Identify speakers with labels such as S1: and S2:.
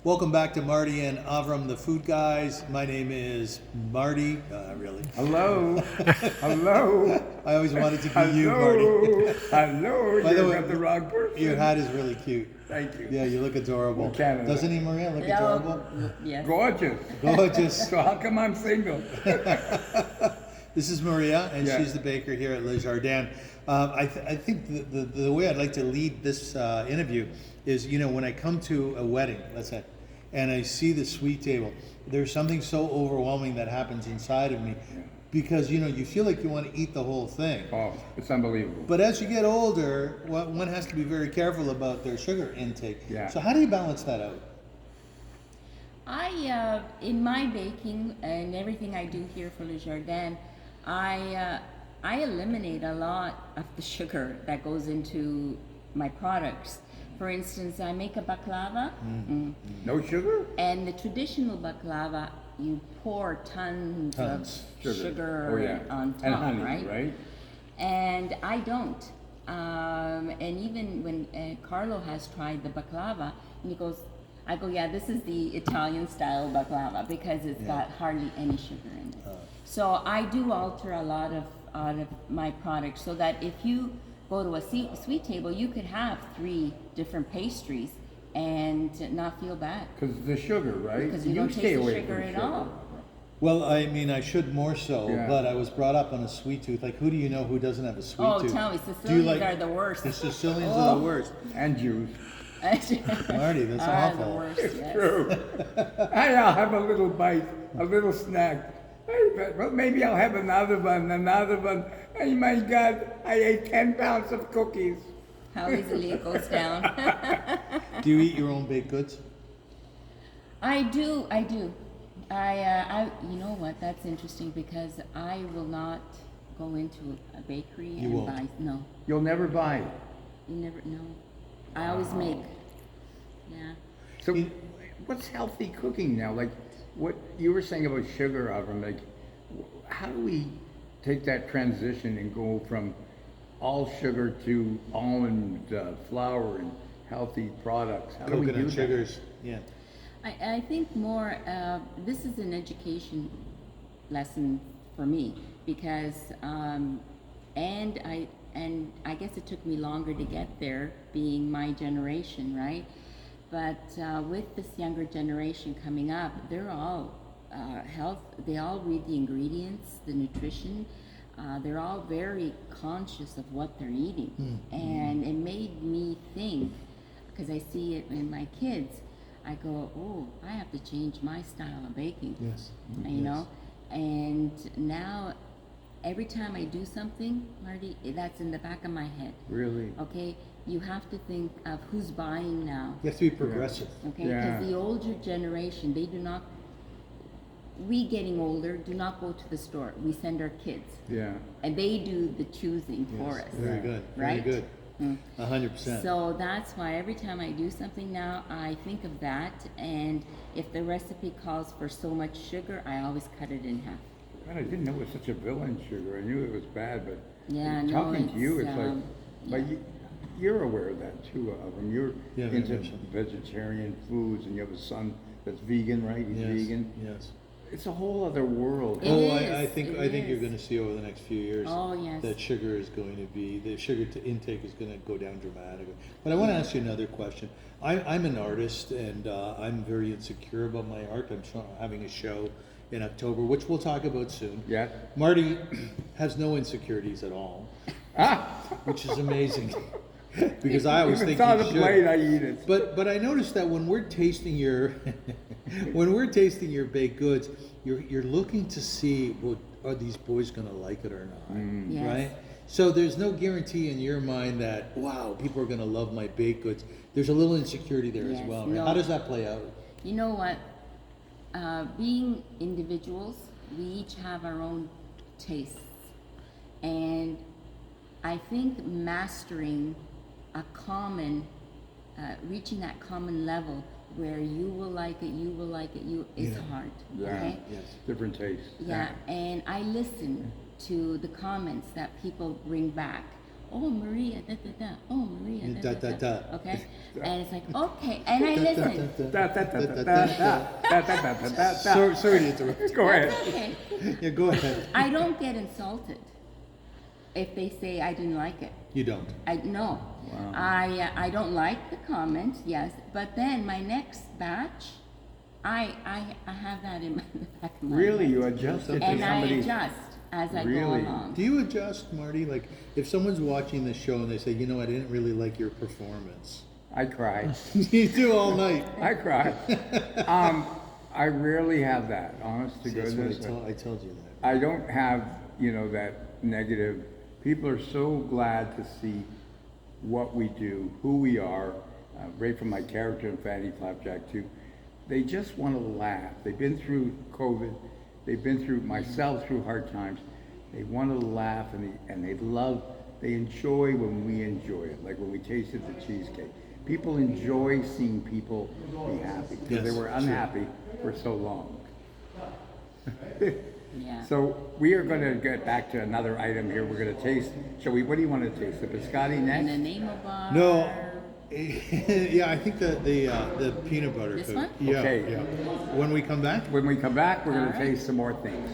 S1: Welcome back to Marty and Avrum, the food guys. My name is Marty. Really.
S2: Hello. Hello.
S1: I always wanted to be you, Marty.
S2: Hello.
S1: By the
S2: You
S1: way,
S2: got the wrong person.
S1: Your hat is really cute.
S2: Thank you.
S1: Yeah, you look adorable.
S2: Canada.
S1: Doesn't he, Maria? Look adorable?
S3: Yes.
S2: Gorgeous.
S1: Gorgeous.
S2: So how come I'm single?
S1: This is Maria, and
S2: Yeah.
S1: she's the baker here at Le Jardin. I think the way I'd like to lead this interview is, when I come to a wedding, let's say, and I see the sweet table, there's something so overwhelming that happens inside of me because, you feel like you want to eat the whole thing.
S2: Oh, it's unbelievable.
S1: But as you get older, one has to be very careful about their sugar intake.
S2: Yeah.
S1: So how do you balance that out?
S3: In my baking and everything I do here for Le Jardin, I eliminate a lot of the sugar that goes into my products. For instance, I make a baklava,
S2: No sugar?
S3: and the traditional baklava, you pour tons of sugar
S2: Oh, yeah.
S3: on top,
S2: And honey, right?
S3: And I don't. And even when Carlo has tried the baklava, and he goes, I go, yeah, this is the Italian style baklava because it's got hardly any sugar in it. So I do alter a lot of my products so that if you go to a sweet table, you could have 3 different pastries and not feel bad.
S2: Because the sugar, right?
S3: Because you don't
S2: stay
S3: taste the
S2: away
S3: sugar
S2: from
S3: at all.
S1: Well, I mean, I should more so,
S2: Yeah.
S1: but I was brought up on a sweet tooth. Like, who do you know who doesn't have a sweet
S3: Oh,
S1: tooth?
S3: tell me,
S1: Do you
S3: Sicilians are the worst.
S1: The Sicilians are the worst.
S2: And Jews.
S1: Marty, that's
S3: Are the
S1: awful.
S3: worst, yes.
S2: True. Hey, I'll have a little bite, a little snack. Hey, well, maybe I'll have another one. Oh my God, I ate 10 pounds of cookies.
S3: How easily it goes down.
S1: Do you eat your own baked goods?
S3: I do. You know what? That's interesting because I will not go into a bakery
S1: You
S3: and
S1: won't.
S3: buy. No,
S2: You'll never buy.
S3: you never. No, I always make. Yeah.
S2: So, what's healthy cooking now? Like, what you were saying about sugar, Avram, like, how do we take that transition and go from all sugar to almond flour and healthy products? How do we do
S1: Coconut
S2: that?
S1: sugars. Yeah.
S3: I think more. This is an education lesson for me because, and I guess it took me longer to get there, being my generation, right? But with this younger generation coming up, they're all health. They all read the ingredients, the nutrition. They're all very conscious of what they're eating, and it made me think because I see it in my kids. I go, oh, I have to change my style of baking.
S1: Yes.
S3: You know, and now every time I do something, Marty, that's in the back of my head.
S2: Really?
S3: Okay, you have to think of who's buying now.
S1: You have to be progressive.
S3: Okay, because
S2: Yeah.
S3: the older generation, they do not. We getting older do not go to the store. We send our kids,
S2: Yeah.
S3: and they do the choosing for us.
S1: Very good.
S3: Right?
S1: Very good. 100%.
S3: So that's why every time I do something now, I think of that, and if the recipe calls for so much sugar, I always cut it in half.
S2: God, I didn't know it was such a villain, sugar. I knew it was bad, but
S3: Yeah, no,
S2: talking to you,
S3: it's,
S2: it's like, but
S3: yeah.
S2: you're aware of that too, Avram. You're
S1: Yeah, very
S2: into
S1: much so.
S2: vegetarian foods, and you have a son that's vegan, right? He's
S1: Yes.
S2: vegan.
S1: Yes.
S2: It's a whole other world.
S3: It
S1: Oh,
S3: is,
S1: I think
S3: it
S1: you're
S3: is.
S1: going to see over the next few years
S3: Oh, yes.
S1: that sugar is going to be the intake is going to go down dramatically. But I want to ask you another question. I'm an artist and I'm very insecure about my art. I'm having a show in October, which we'll talk about soon.
S2: Yeah.
S1: Marty has no insecurities at all, which is amazing because I always
S2: If
S1: think
S2: it's on
S1: he
S2: the
S1: should.
S2: plate, I eat it.
S1: But I noticed that when we're tasting your baked goods, you're looking to see, well, are these boys going to like it or not,
S3: Yes.
S1: right? So there's no guarantee in your mind that, wow, people are going to love my baked goods. There's a little insecurity there as
S3: Yes,
S1: well, right?
S3: no.
S1: How does that play out?
S3: You know what? Being individuals, we each have our own tastes. And I think mastering a common, reaching that common level where you will like it, is
S1: Yeah.
S3: hard.
S2: Yeah.
S3: Okay?
S1: Yes.
S2: Different tastes.
S3: Yeah, and I listen to the comments that people bring back. oh Maria, da da da, oh Maria, da
S1: Da,
S3: da
S1: da,
S3: da.
S1: da.
S3: Okay, and it's like okay, and I listen.
S2: Da, da, da, da, da, da, da, da, da, da, da.
S1: Sorry to interrupt.
S2: Go ahead.
S3: Okay,
S1: Yeah, go ahead.
S3: I don't get insulted if they say I didn't like it.
S1: You don't.
S3: I no.
S2: Wow.
S3: I don't like the comment, yes, but then my next batch, I have that in the back of my
S2: Really,
S3: head.
S2: you adjusted to
S3: and I
S2: somebody's.
S3: adjust as I go
S2: Really?
S3: along.
S1: Do you adjust, Marty? Like, if someone's watching the show and they say, you know, I didn't really like your performance.
S2: I cry.
S1: You do all night.
S2: I cry. I rarely have that, honest to
S1: That's what
S2: goodness.
S1: I told you that.
S2: I don't have, that negative. People are so glad to see what we do, who we are, right from my character in Fanny Flapjack too. They just want to laugh. They've been through COVID. They've been through myself through hard times. They want to laugh and they enjoy when we enjoy it. Like when we tasted the cheesecake. People enjoy seeing people be happy because they
S1: Yes,
S2: were unhappy for so long.
S3: Yeah.
S2: So we are going to get back to another item here. We're going to taste. What do you want to taste? The biscotti
S3: And the
S2: next?
S3: name of bar.
S1: No. Yeah, I think the peanut butter.
S3: This
S1: coat.
S3: one?
S1: Yeah,
S2: Okay.
S1: yeah. When we come back?
S2: When we come back, we're going to
S3: All right.
S2: taste some more things.